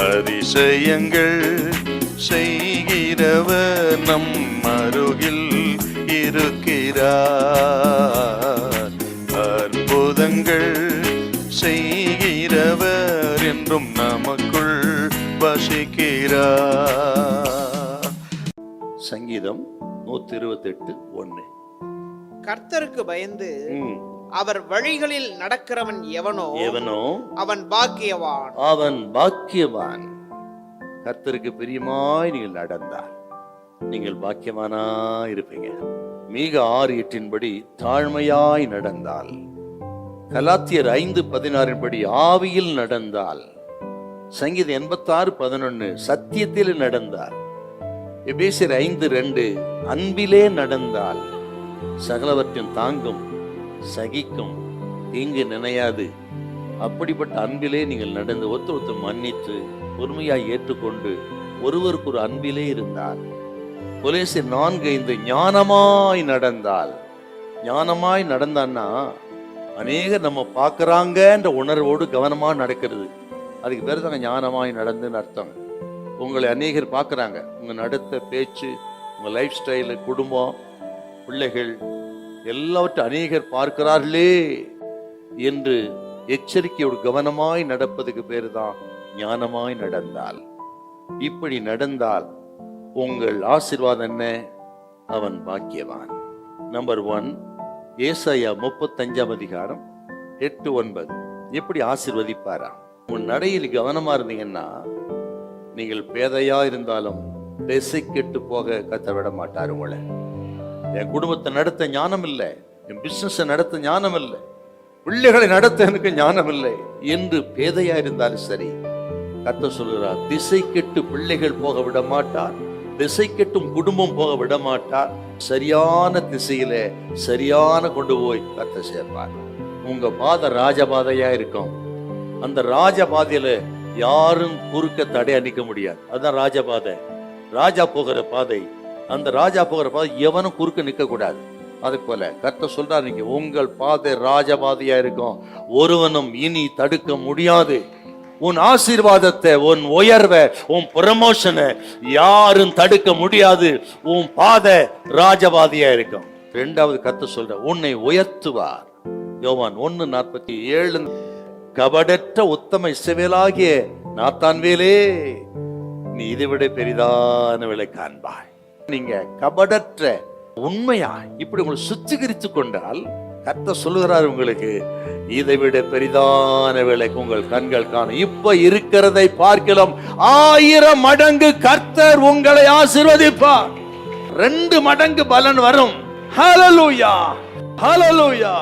அதிசயங்கள் செய்கிறவர் நம் அருகில் இருக்கிறார். அற்புதங்கள் செய்கிறவர் என்றும் நமக்குள் வசிக்கிறார். சங்கீதம் 128:1. கர்த்தருக்கு பயந்து அவர் வழிகளில் நடக்கிறவன் எவனோ அவன் பாக்கியவான். அவன் பாக்கியவான். கர்த்தருக்கு பிரியமாய் நீங்கள் நடந்தால் நீங்கள் பாக்கியவானா இருப்பீங்க. மீக 6:8 தாழ்மையாய் நடந்தால், கலாத்தியர் 5:16 ஆவியில் நடந்தால், சங்கீதம் 86:11 சத்தியத்தில் நடந்தால், எபேசியர் 5:2 அன்பிலே நடந்தால், சகலவற்றின் தாங்கும் சகிக்கும் தீங்கு நினையாது அப்படிப்பட்ட அன்பிலே நீங்கள் நடந்து ஒருத்தர் மன்னித்து பொறுமையாய் ஏற்றுக்கொண்டு ஒருவருக்கு ஒரு அன்பிலே இருந்தால், கொலோசியர் 4:5 ஞானமாய் நடந்தால். ஞானமாய் நடந்தான்னா அநேகர் நம்ம பார்க்கறாங்கன்ற உணர்வோடு கவனமா நடக்கிறது. அதுக்கு பேர் தாங்க ஞானமாய் நடந்துன்னு அர்த்தம். உங்களை அநேகர் பார்க்கறாங்க, உங்க நடத்த பேச்சு, உங்க லைஃப் ஸ்டைலு, குடும்பம், பிள்ளைகள் எல்லாவற்றையும் அநேகர் பார்க்கிறார்களே என்று எச்சரிக்கையோடு கவனமாய் நடப்பதுக்கு பேரு தான் ஞானமாய் நடந்தால். இப்படி நடந்தால் உங்கள் ஆசீர்வாதம் என்ன? அவன் பாக்கியவான். நம்பர் 1, ஏசாயா 35:8-9 எப்படி ஆசீர்வதிப்பாரா? உன் நடையில் கவனமா இருந்தீங்கன்னா நீங்கள் பேதையா இருந்தாலும் திசை கெட்டு போக கத்த விட மாட்டார் உங்களை. என் குடும்பத்தை நடத்த ஞானம் இல்லை, என் பிசினஸ் நடத்த ஞானம் இல்லை, பிள்ளைகளை நடத்த எனக்கு ஞானம் இல்லை என்று பேதையா இருந்தாலும் சரி, கத்த சொல்கிறார் திசை கெட்டு பிள்ளைகள் போக விட மாட்டார், திசை கெட்டும் குடும்பம் போக விட மாட்டார். சரியான திசையில சரியான கொண்டு போய் கத்த சேர்ப்பார். உங்க பாதை ராஜபாதையா இருக்கும். அந்த ராஜபாதையில யாரும் குறுக்க தடையா நிக்க முடியாது. அதுதான் ராஜபாதை, ராஜா போகிற பாதை. அந்த ராஜா போகிற பாதை எவனும் குறுக்க நிக்க கூடாது. அது போல கர்த்தர் சொல்றாரு, நீங்க உங்கள் பாதை ராஜபாதையா இருக்கும், ஒருவனும் இனி தடுக்க முடியாது. உன் ஆசீர்வாதத்தை, உன் உயர்வை, உன் ப்ரமோஷனை யாரும் தடுக்க முடியாது. உன் பாதை ராஜபாதையா இருக்கும். 2வது கர்த்தர் சொல்ற உன்னை உயர்த்துவார். யோவான் 1:47 கபடற்ற உத்தம இஸ்ரவேலாகிய நாத்தான்வேலே, நீ இதை விட பெரிதான விலை காண்பாய். நீங்க கபடற்ற உண்மையா இப்படி உங்களை சுத்திகரித்து கொண்டால் கர்த்தர் சொல்லுகிறார், உங்களுக்கு இதை விட பெரிதான விலை உங்கள் கண்கள் காணும். இப்ப இருக்கிறதை பார்க்கலாம் 1000 மடங்கு கர்த்தர் உங்களை ஆசீர்வதிப்பார். 2 மடங்கு பலன் வரும். ஹல்லேலூயா, ஹல்லேலூயா.